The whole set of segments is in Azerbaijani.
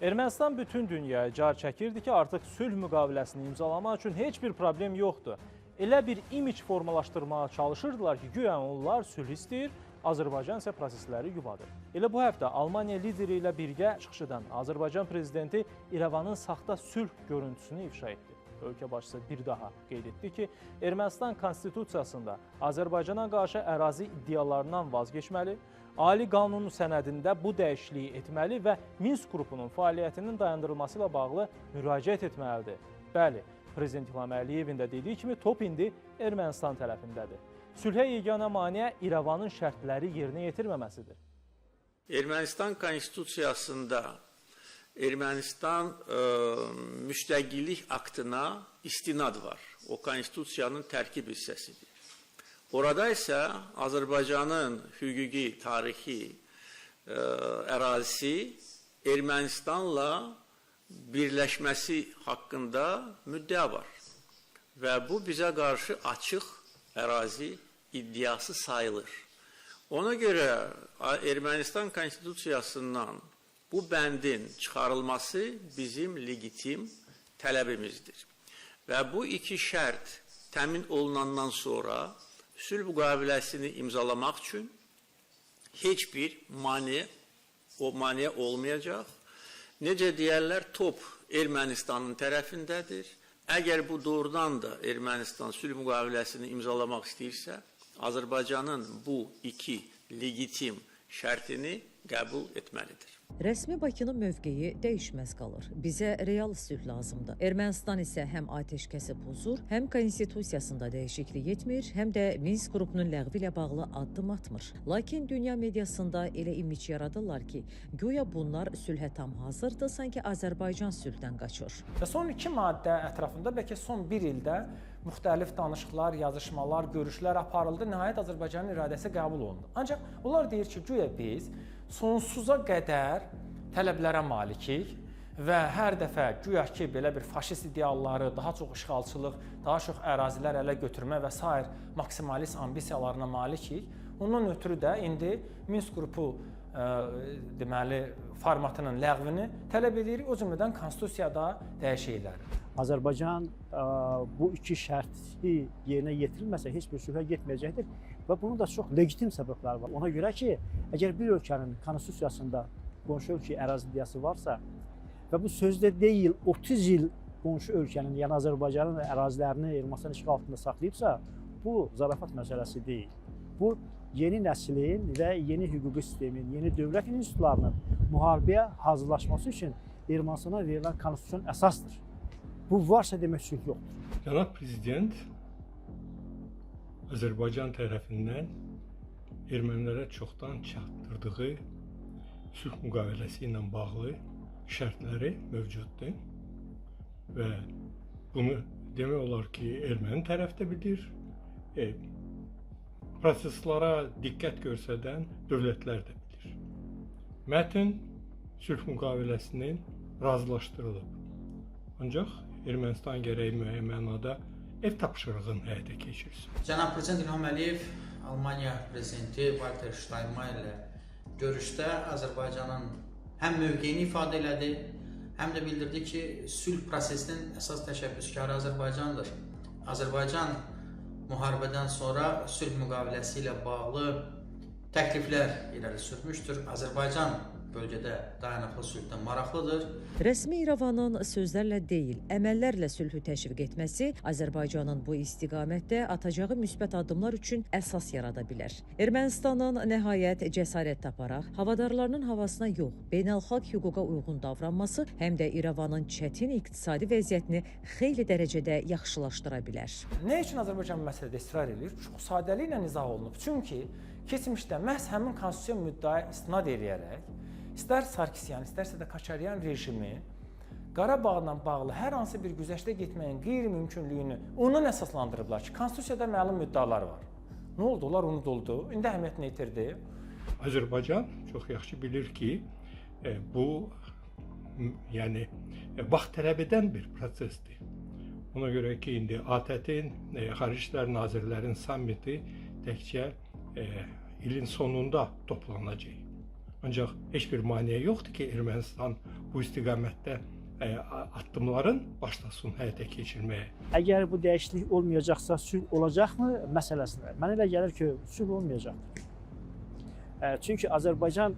Ermənistan bütün dünyaya car çəkirdi ki, artıq sülh müqaviləsini imzalamaq üçün heç bir problem yoxdur. Elə bir imic formalaşdırmağa çalışırdılar ki, güya onlar sülh istəyir, Azərbaycan isə prosesləri yubadır. Elə bu həftə Almaniya lideri ilə birgə çıxış edən Azərbaycan prezidenti İrəvanın saxta sülh görüntüsünü ifşa etdi. Ölkə başçısı bir daha qeyd etdi ki, Ermənistan konstitusiyasında Azərbaycana qarşı ərazi iddialarından vazgeçməli, Ali qanun sənədində bu dəyişikliyi etməli və Minsk qrupunun fəaliyyətinin dayandırılması ilə bağlı müraciət etməlidir. Bəli, Prezident İlham Əliyevin də dediyi kimi top indi Ermənistan tərəfindədir. Sülhə yeganə maneə İrəvanın şərtləri yerinə yetirməməsidir. Ermənistan konstitusiyasında Ermənistan müstəqillik aktına istinad var. O konstitusiyanın tərkib hissəsidir. Orada isə Azərbaycanın hüquqi, tarixi ərazisi Ermənistanla birləşməsi haqqında müddəa var. Və bu bizə qarşı açıq ərazi iddiası sayılır. Ona görə Ermənistan konstitusiyasından bu bəndin çıxarılması bizim legitim tələbimizdir. Və bu iki şərt təmin olunandan sonra sülh müqaviləsini imzalamaq üçün heç bir maneə olmayacaq. Necə deyərlər, top Ermənistanın tərəfindədir. Əgər bu doğrudan da Ermənistan sülh müqaviləsini imzalamaq istəyirsə, Azərbaycanın bu iki legitim şərtini qəbul etməlidir. Rəsmi Bakının mövqeyi dəyişməz qalır. Bizə real sülh lazımdır. Ermənistan isə həm atəşkəsi pozur, həm konstitusiyasında dəyişiklik etmir, həm də Minsk qrupunun ləğvi ilə bağlı addım atmır. Lakin dünya mediasında elə imic yaradırlar ki, güya bunlar sülhə tam hazırdır, sanki Azərbaycan sülhdən qaçır. Və son iki maddə ətrafında bəlkə son bir ildə müxtəlif danışıqlar, yazışmalar, görüşlər aparıldı. Nəhayət Azərbaycanın iradəsi qəbul olundu. Ancaq onlar deyir ki, güya biz sonsuza qədər tələblərə malikik və hər dəfə güya ki, belə bir faşist idealları, daha çox işğalçılıq, daha çox ərazilər ələ götürmə və s. maksimalist ambisiyalarına malikik. Ondan ötürü də indi Minsk qrupu deməli formatının ləğvini tələb edirik, o cümlədən konstitusiyada dəyişiklikləri. Azərbaycan bu iki şərti yerinə yetirilməsə heç bir sülhə getməyəcəkdir və bunun da çox legitim səbəbləri var. Ona görə ki, əgər bir ölkənin konstitusiyasında qonşu ölkə ərazi iddiası varsa və bu sözdə deyil 30 il qonşu ölkənin, yəni Azərbaycanın ərazilərini Ermənistan işğal altında saxlayıbsa, bu zarafat məsələsi deyil. Bu yeni nəslin və yeni hüquqi sistemin, yeni dövlət institutlarının müharibəyə hazırlaşması üçün Ermənistana verilən konstitusiyon əsasdır. Bu varsa demək sülh yoxdur. Cənab Prezident Azərbaycan tərəfindən ermənilərə çoxdan çatdırdığı sülh müqaviləsi ilə bağlı şərtləri mövcuddur və bunu demək olar ki, erməni tərəfdə bilir, proseslara diqqət göstərən dövlətlər də bilir. Mətn sülh müqaviləsinin razılaşdırılıb. Ancaq Ermənistan gərəyi müəyyən mənada ev tapşırığını həyata keçirsin. Cənab Prezident İlham Əliyev Almaniya prezidenti Walter Steinmeier ilə görüşdə Azərbaycanın həm mövqeyini ifadə elədi, həm də bildirdi ki, sülh prosesinin əsas təşəbbüskarı Azərbaycandır. Azərbaycan müharibədən sonra sülh müqaviləsi ilə bağlı təkliflər irəli sürmüşdür. Azərbaycan bölgədə dayanıqlı sülhdən maraqlıdır. Rəsmi İrəvanın sözlərlə deyil, əməllərlə sülhü təşviq etməsi Azərbaycanın bu istiqamətdə atacağı müsbət addımlar üçün əsas yarada bilər. Ermənistanın nəhayət cəsarət taparaq havadarlarının havasına yox, beynəlxalq hüquqa uyğun davranması həm də İrəvanın çətin iqtisadi vəziyyətini xeyli dərəcədə yaxşılaşdıra bilər. Nə üçün Azərbaycan məsələdə israr edir? Çox sadəliklə izah olunub. Çünki keçmişdə məhz həmin konstitusiya müddəaya istinad edərək İstər Sarkisyan, istərsə də Koçaryan rejimi Qarabağla bağlı hər hansı bir güzəştə getməyin qeyri-mümkünlüyünü ondan əsaslandırıblar ki, konstitusiyada məlum müddalar var. Nə oldu? Onlar unuduldu. İndi əhəmiyyətini itirdi. Azərbaycan çox yaxşı bilir ki, bu yəni vaxt tələb edən bir prosesdir. Ona görə ki, indi ATƏT-in, Xarici İşlər Nazirlərinin sammiti təkcə ilin sonunda toplanacaq. Ancaq heç bir maneə yoxdur ki, Ermənistan bu istiqamətdə addımların başlasın həyata keçirməyə. Əgər bu dəyişiklik olmayacaqsa sülh olacaqmı məsələsində mənə elə gəlir ki, sülh olmayacaqdır. Çünki Azərbaycan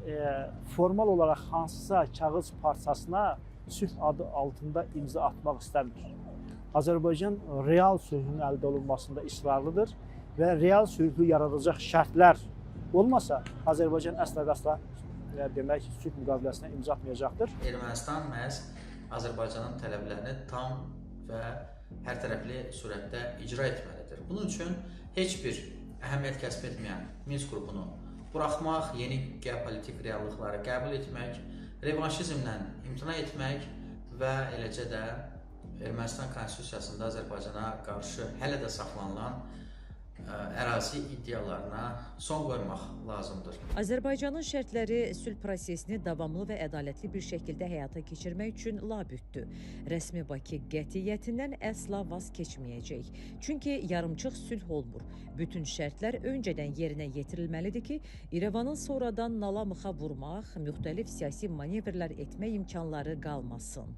formal olaraq hansısa kağız parçasına sülh adı altında imza atmaq istəmir. Azərbaycan real sülhün əldə olunmasında israrlıdır və real sülhü yaradacaq şərtlər olmasa Azərbaycan əsla və əsla demək sülh müqaviləsinə imza atmayacaqdır. Ermənistan məhz Azərbaycanın tələblərini tam və hər tərəfli surətdə icra etməlidir. Bunun üçün heç bir əhəmiyyət kəsb etməyən Minsk qrupunu buraxmaq, yeni geopolitik reallıqları qəbul etmək, revanşizmdən imtina etmək və eləcə də Ermənistan konstitusiyasında Azərbaycana qarşı hələ də saxlanılan ərazi iddialarına son qoymaq lazımdır. Azərbaycanın şərtləri sülh prosesini davamlı və ədalətli bir şəkildə həyata keçirmək üçün labüddür. Rəsmi Bakı qətiyyətindən əsla vaz keçməyəcək. Çünki yarımçıq sülh olmur. Bütün şərtlər öncədən yerinə yetirilməlidir ki, İrəvanın sonradan nala mıxa vurmaq, müxtəlif siyasi manevrlər etmək imkanları qalmasın.